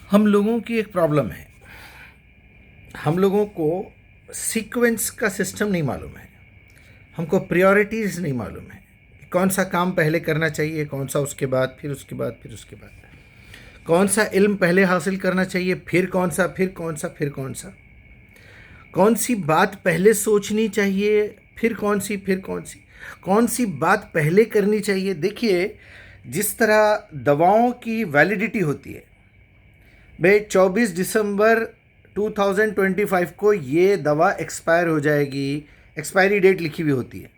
ہم لوگوں کی ایک پرابلم ہے، ہم لوگوں کو سیکوینس کا سسٹم نہیں معلوم ہے، ہم کو پریورٹیز نہیں معلوم ہے کہ کون سا کام پہلے کرنا چاہیے، کون سا اس کے بعد، پھر اس کے بعد، پھر اس کے بعد، کون سا علم پہلے حاصل کرنا چاہیے، پھر کون سا، پھر کون سا، پھر کون سا، کون سی بات پہلے سوچنی چاہیے، پھر کون سی، پھر کون سی بات پہلے کرنی چاہیے۔ دیکھیے، جس طرح دواؤں کی ویلیڈیٹی ہوتی ہے، بھائی 24 دسمبر 2025 کو یہ دوا ایکسپائر ہو جائے گی، ایکسپائری ڈیٹ لکھی ہوئی ہوتی ہے،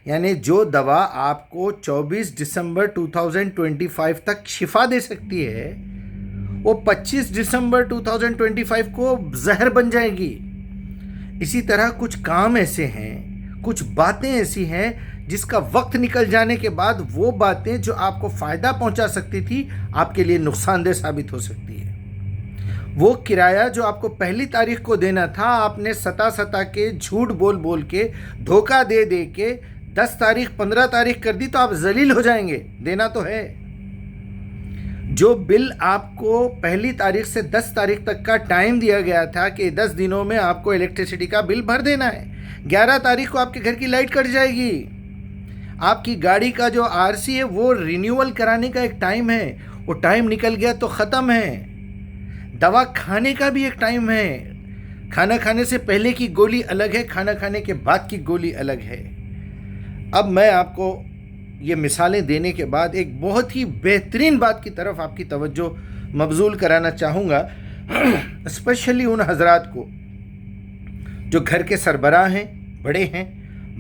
یعنی جو دوا آپ کو 24 دسمبر 2025 تک شفا دے سکتی ہے وہ 25 دسمبر 2025 کو زہر بن جائے گی۔ اسی طرح کچھ کام ایسے ہیں، کچھ باتیں ایسی ہیں جس کا وقت نکل جانے کے بعد وہ باتیں جو آپ کو فائدہ پہنچا سکتی تھی آپ کے لیے نقصان دہ ثابت ہو سکتی ہے۔ وہ کرایہ جو آپ کو پہلی تاریخ کو دینا تھا، آپ نے ستا کے جھوٹ بول کے دھوکہ دے کے 10 تاریخ 15 تاریخ کر دی تو آپ ذلیل ہو جائیں گے، دینا تو ہے۔ جو بل آپ کو پہلی تاریخ سے 10 تاریخ تک کا ٹائم دیا گیا تھا کہ 10 دنوں میں آپ کو الیکٹریسٹی کا بل بھر دینا ہے، 11 تاریخ کو آپ کے گھر کی لائٹ کٹ جائے گی۔ آپ کی گاڑی کا جو آر سی ہے وہ رینیول کرانے کا ایک ٹائم ہے، وہ ٹائم نکل گیا تو ختم ہے۔ دوا کھانے کا بھی ایک ٹائم ہے، کھانا کھانے سے پہلے کی گولی الگ ہے، کھانا کھانے کے بعد کی گولی الگ ہے۔ اب میں آپ کو یہ مثالیں دینے کے بعد ایک بہت ہی بہترین بات کی طرف آپ کی توجہ مبذول کرانا چاہوں گا، اسپیشلی ان حضرات کو جو گھر کے سربراہ ہیں، بڑے ہیں،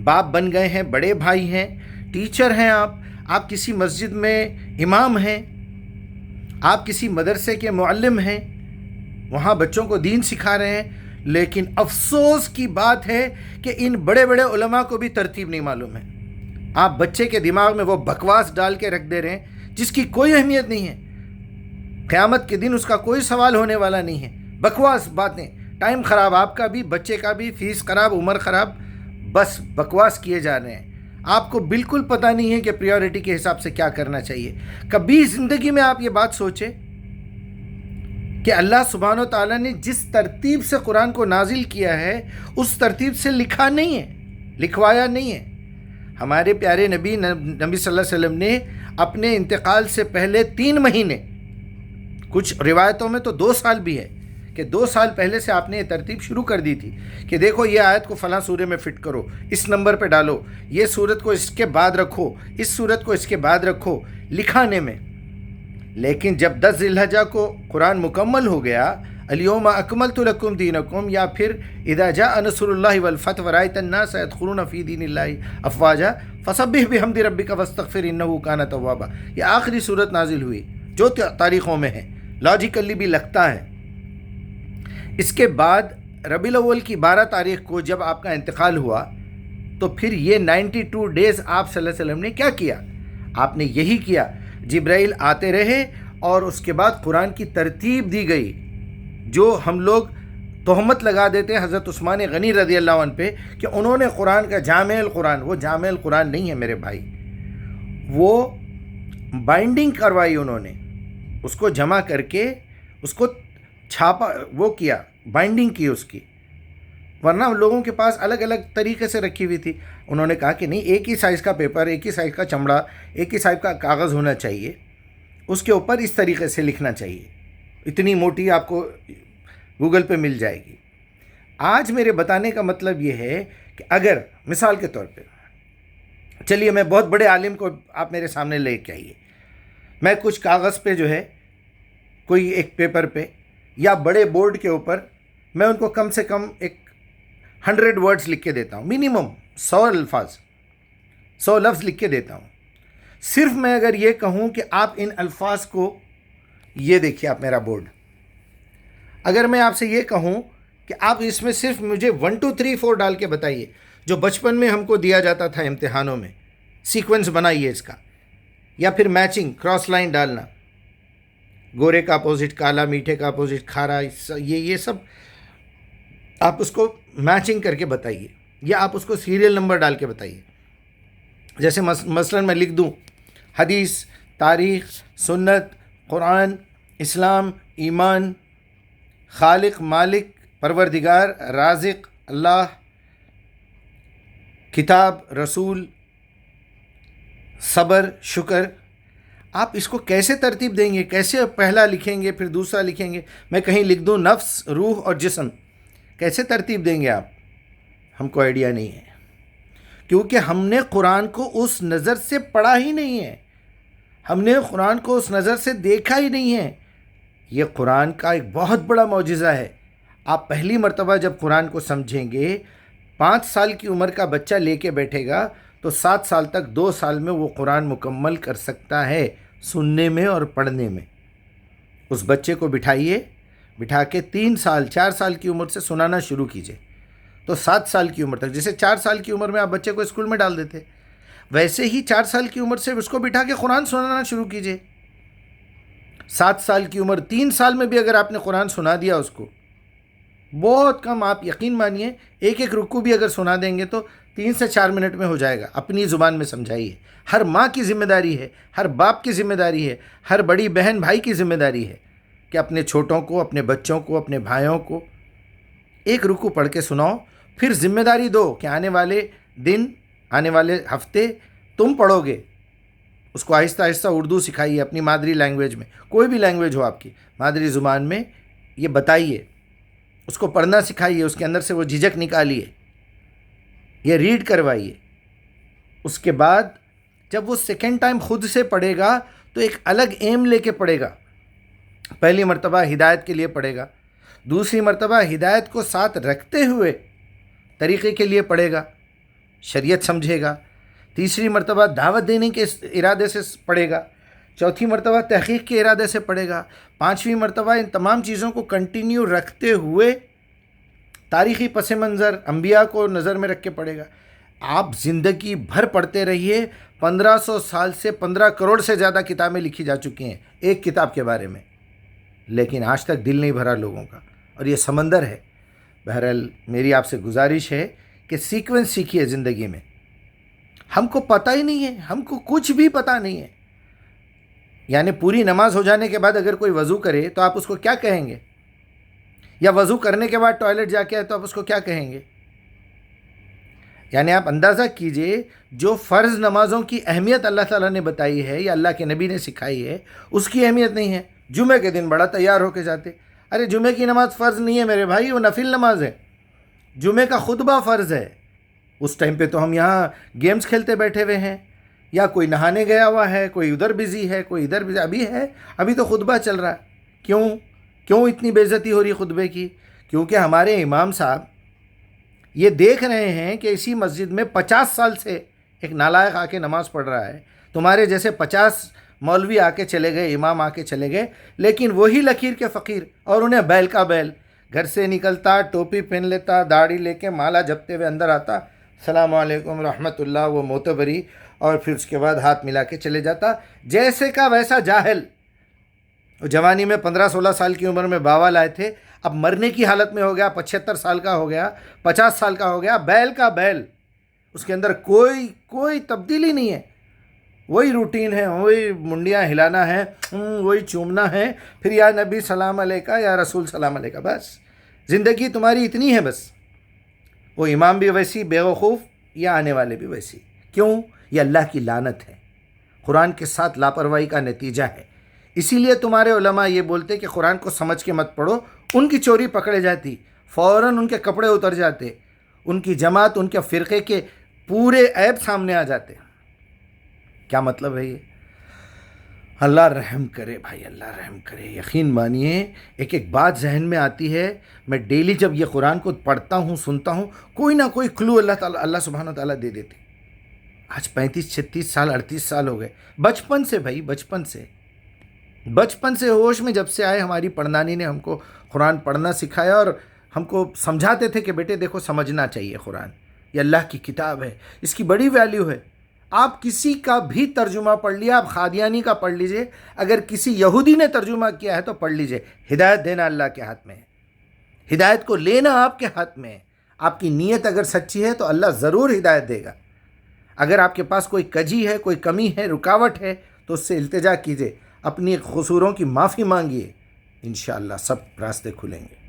باپ بن گئے ہیں، بڑے بھائی ہیں، ٹیچر ہیں، آپ کسی مسجد میں امام ہیں، آپ کسی مدرسے کے معلم ہیں، وہاں بچوں کو دین سکھا رہے ہیں، لیکن افسوس کی بات ہے کہ ان بڑے بڑے علماء کو بھی ترتیب نہیں معلوم ہے۔ آپ بچے کے دماغ میں وہ بکواس ڈال کے رکھ دے رہے ہیں جس کی کوئی اہمیت نہیں ہے، قیامت کے دن اس کا کوئی سوال ہونے والا نہیں ہے۔ بکواس باتیں، ٹائم خراب آپ کا بھی، بچے کا بھی، فیس خراب، عمر خراب، بس بکواس کیے جا رہے ہیں۔ آپ کو بالکل پتہ نہیں ہے کہ پریورٹی کے حساب سے کیا کرنا چاہیے۔ کبھی زندگی میں آپ یہ بات سوچیں کہ اللہ سبحانہ و تعالیٰ نے جس ترتیب سے قرآن کو نازل کیا ہے اس ترتیب سے لکھا نہیں ہے، لکھوایا نہیں ہے۔ ہمارے پیارے نبی صلی اللہ علیہ وسلم نے اپنے انتقال سے پہلے 3 مہینے، کچھ روایتوں میں تو 2 سال بھی ہے کہ 2 سال پہلے سے آپ نے یہ ترتیب شروع کر دی تھی کہ دیکھو یہ آیت کو فلاں سورے میں فٹ کرو، اس نمبر پہ ڈالو، یہ سورت کو اس کے بعد رکھو، اس سورت کو اس کے بعد رکھو، لکھانے میں۔ لیکن جب 10 ذی الحجہ کو قرآن مکمل ہو گیا، الیوم اکملت لکم دینکم، یا پھر اذا جاء نصر اللہ والفتح ورأیت الناس يدخلون فی دین اللہ افواجا فسبح بحمد ربک واستغفر انہ کان توابا، یہ آخری صورت نازل ہوئی جو تاریخوں میں ہے، لاجیکلی بھی لگتا ہے۔ اس کے بعد ربیع الاول کی 12 تاریخ کو جب آپ کا انتقال ہوا تو پھر یہ 92 ڈیز آپ صلی اللہ علیہ وسلم نے کیا کیا؟ آپ نے یہی کیا، جبرائیل آتے رہے اور اس کے بعد قرآن کی ترتیب دی گئی۔ جو ہم لوگ تہمت لگا دیتے ہیں حضرت عثمان غنی رضی اللہ عنہ پہ کہ انہوں نے قرآن کا جامع القرآن، وہ جامع القرآن نہیں ہے میرے بھائی، وہ بائنڈنگ کروائی انہوں نے، اس کو جمع کر کے اس کو چھاپا، وہ کیا، بائنڈنگ کی اس کی، ورنہ لوگوں کے پاس الگ الگ طریقے سے رکھی ہوئی تھی۔ انہوں نے کہا کہ نہیں، ایک ہی سائز کا پیپر، ایک ہی سائز کا چمڑا، ایک ہی سائز کا کاغذ ہونا چاہیے، اس کے اوپر اس طریقے سے لکھنا چاہیے، اتنی موٹی آپ کو گوگل پہ مل جائے گی۔ آج میرے بتانے کا مطلب یہ ہے کہ اگر مثال کے طور پہ، چلیے میں بہت بڑے عالم کو آپ میرے سامنے لے کے آئیے، میں کچھ کاغذ پہ جو ہے، کوئی ایک پیپر پہ یا بڑے بورڈ کے اوپر، میں ان کو کم سے کم ایک 100 ورڈز لکھ کے دیتا ہوں، منیمم 100 لفظ لکھ کے دیتا ہوں۔ صرف میں اگر یہ کہوں کہ آپ ان الفاظ کو، یہ دیکھیے آپ میرا بورڈ، اگر میں آپ سے یہ کہوں کہ آپ اس میں صرف مجھے 1 2 3 4 ڈال کے بتائیے، جو بچپن میں ہم کو دیا جاتا تھا امتحانوں میں، سیکوینس بنائیے اس کا، یا پھر میچنگ، کراس لائن ڈالنا، گورے کا اپوزٹ کالا، میٹھے کا اپوزٹ کھارا، یہ سب آپ اس کو میچنگ کر کے بتائیے، یا آپ اس کو سیریل نمبر ڈال کے بتائیے۔ جیسے مثلا میں لکھ دوں حدیث، تاریخ، سنت، قرآن، اسلام، ایمان، خالق، مالک، پروردگار، رازق، اللہ، کتاب، رسول، صبر، شکر، آپ اس کو کیسے ترتیب دیں گے؟ کیسے پہلا لکھیں گے پھر دوسرا لکھیں گے؟ میں کہیں لکھ دوں نفس، روح اور جسم، کیسے ترتیب دیں گے آپ؟ ہم کو آئیڈیا نہیں ہے، کیونکہ ہم نے قرآن کو اس نظر سے پڑھا ہی نہیں ہے، ہم نے قرآن کو اس نظر سے دیکھا ہی نہیں ہے۔ یہ قرآن کا ایک بہت بڑا معجزہ ہے۔ آپ پہلی مرتبہ جب قرآن کو سمجھیں گے، 5 سال کی عمر کا بچہ لے کے بیٹھے گا تو 7 سال تک 2 سال میں وہ قرآن مکمل کر سکتا ہے، سننے میں اور پڑھنے میں۔ اس بچے کو بٹھائیے، بٹھا کے 3 سال 4 سال کی عمر سے سنانا شروع کیجئے، تو 7 سال کی عمر تک، جیسے 4 سال کی عمر میں آپ بچے کو اسکول میں ڈال دیتے، ویسے ہی 4 سال کی عمر سے اس کو بٹھا کے قرآن سنانا شروع کیجئے۔ 7 سال کی عمر، 3 سال میں بھی اگر آپ نے قرآن سنا دیا اس کو، بہت کم، آپ یقین مانیے ایک ایک رکوع بھی اگر سنا دیں گے تو 3 سے 4 منٹ میں ہو جائے گا۔ اپنی زبان میں سمجھائیے۔ ہر ماں کی ذمہ داری ہے، ہر باپ کی ذمہ داری ہے، ہر بڑی بہن بھائی کی ذمہ داری ہے کہ اپنے چھوٹوں کو، اپنے بچوں کو، اپنے بھائیوں کو ایک رکوع پڑھ کے سناؤ، پھر ذمہ داری دو کہ آنے والے دن، آنے والے ہفتے تم پڑھو گے۔ اس کو آہستہ آہستہ اردو سکھائیے، اپنی مادری لینگویج میں، کوئی بھی لینگویج ہو آپ کی مادری زبان میں، یہ بتائیے، اس کو پڑھنا سکھائیے، اس کے اندر سے وہ جھجک نکالیے، یہ ریڈ کروائیے۔ اس کے بعد جب وہ سیکنڈ ٹائم خود سے پڑھے گا تو ایک الگ ایم لے کے پڑھے گا۔ پہلی مرتبہ ہدایت کے لیے پڑھے گا، دوسری مرتبہ ہدایت کو ساتھ رکھتے ہوئے طریقے کے لیے پڑھے گا، شریعت سمجھے گا، تیسری مرتبہ دعوت دینے کے ارادے سے پڑھے گا، چوتھی مرتبہ تحقیق کے ارادے سے پڑھے گا، 5ویں مرتبہ ان تمام چیزوں کو کنٹینیو رکھتے ہوئے تاریخی پس منظر، انبیاء کو نظر میں رکھ کے پڑھے گا۔ آپ زندگی بھر پڑھتے رہیے، 1500 سال سے 15 کروڑ سے زیادہ کتابیں لکھی جا چکی ہیں ایک کتاب کے بارے میں، لیکن آج تک دل نہیں بھرا لوگوں کا، اور یہ سمندر ہے۔ بہرحال میری آپ سے گزارش ہے کہ سیکوینس سیکھیے زندگی میں۔ ہم کو پتہ ہی نہیں ہے، ہم کو کچھ بھی پتہ نہیں ہے۔ یعنی پوری نماز ہو جانے کے بعد اگر کوئی وضو کرے تو آپ اس کو کیا کہیں گے؟ یا وضو کرنے کے بعد ٹوائلٹ جا کے آئے تو آپ اس کو کیا کہیں گے؟ یعنی آپ اندازہ کیجئے، جو فرض نمازوں کی اہمیت اللہ تعالیٰ نے بتائی ہے یا اللہ کے نبی نے سکھائی ہے، اس کی اہمیت نہیں ہے۔ جمعہ کے دن بڑا تیار ہو کے جاتے، ارے جمعہ کی نماز فرض نہیں ہے میرے بھائی، وہ نفل نماز ہے۔ جمعہ کا خطبہ فرض ہے، اس ٹائم پہ تو ہم یہاں گیمز کھیلتے بیٹھے ہوئے ہیں، یا کوئی نہانے گیا ہوا ہے، کوئی ادھر بزی ہے، کوئی ادھر بزی، ابھی تو خطبہ چل رہا ہے۔ کیوں اتنی بے عزتی ہو رہی خطبے کی؟ کیونکہ ہمارے امام صاحب یہ دیکھ رہے ہیں کہ اسی مسجد میں 50 سال سے ایک نالائق آ کے نماز پڑھ رہا ہے، تمہارے جیسے 50 مولوی آ کے چلے گئے، امام آ کے چلے گئے، لیکن وہی لکیر کے فقیر، اور انہیں بیل کا بیل، گھر سے نکلتا، ٹوپی پہن لیتا، داڑھی لے کے مالا جپتے ہوئے اندر آتا، السلام علیکم رحمت اللہ، وہ معتبری، اور پھر اس کے بعد ہاتھ ملا کے چلے جاتا، جیسے کا ویسا جاہل۔ جوانی میں 15-16 سال کی عمر میں باوا لائے تھے، اب مرنے کی حالت میں ہو گیا، 75 سال کا ہو گیا، 50 سال کا ہو گیا، بیل کا بیل، اس کے اندر کوئی تبدیلی نہیں ہے، وہی روٹین ہے، وہی منڈیاں ہلانا ہے، وہی چومنا ہے، پھر یا نبی سلام علیکہ یا رسول سلام علیکہ، بس زندگی تمہاری اتنی ہے بس۔ وہ امام بھی ویسی بیوقوف، یا آنے والے بھی ویسی۔ کیوں؟ یہ اللہ کی لعنت ہے، قرآن کے ساتھ لاپرواہی کا نتیجہ ہے۔ اسی لیے تمہارے علماء یہ بولتے کہ قرآن کو سمجھ کے مت پڑھو، ان کی چوری پکڑے جاتی، فوراً ان کے کپڑے اتر جاتے، ان کی جماعت، ان کے فرقے کے پورے عیب سامنے آ جاتے۔ کیا مطلب ہے یہ؟ اللہ رحم کرے بھائی، اللہ رحم کرے۔ یقین مانیے ایک ایک بات ذہن میں آتی ہے، میں ڈیلی جب یہ قرآن کو پڑھتا ہوں، سنتا ہوں، کوئی نہ کوئی کلو اللہ سبحانہ وتعالیٰ دے دیتے۔ آج 35 36 سال 38 سال ہو گئے، بچپن سے بھائی، بچپن سے ہوش میں جب سے آئے، ہماری پڑنانی نے ہم کو قرآن پڑھنا سکھایا، اور ہم کو سمجھاتے تھے کہ بیٹے دیکھو سمجھنا چاہیے، قرآن یہ اللہ کی کتاب ہے، اس کی بڑی ویلیو ہے۔ آپ کسی کا بھی ترجمہ پڑھ لیا، آپ قادیانی کا پڑھ لیجئے، اگر کسی یہودی نے ترجمہ کیا ہے تو پڑھ لیجئے، ہدایت دینا اللہ کے ہاتھ میں ہے، ہدایت کو لینا آپ کے ہاتھ میں ہے۔ آپ کی نیت اگر سچی ہے تو اللہ ضرور ہدایت دے گا۔ اگر آپ کے پاس کوئی کجی ہے، کوئی کمی ہے، رکاوٹ ہے، تو اس سے التجا کیجئے، اپنی قصوروں کی معافی مانگیے، انشاءاللہ سب راستے کھلیں گے.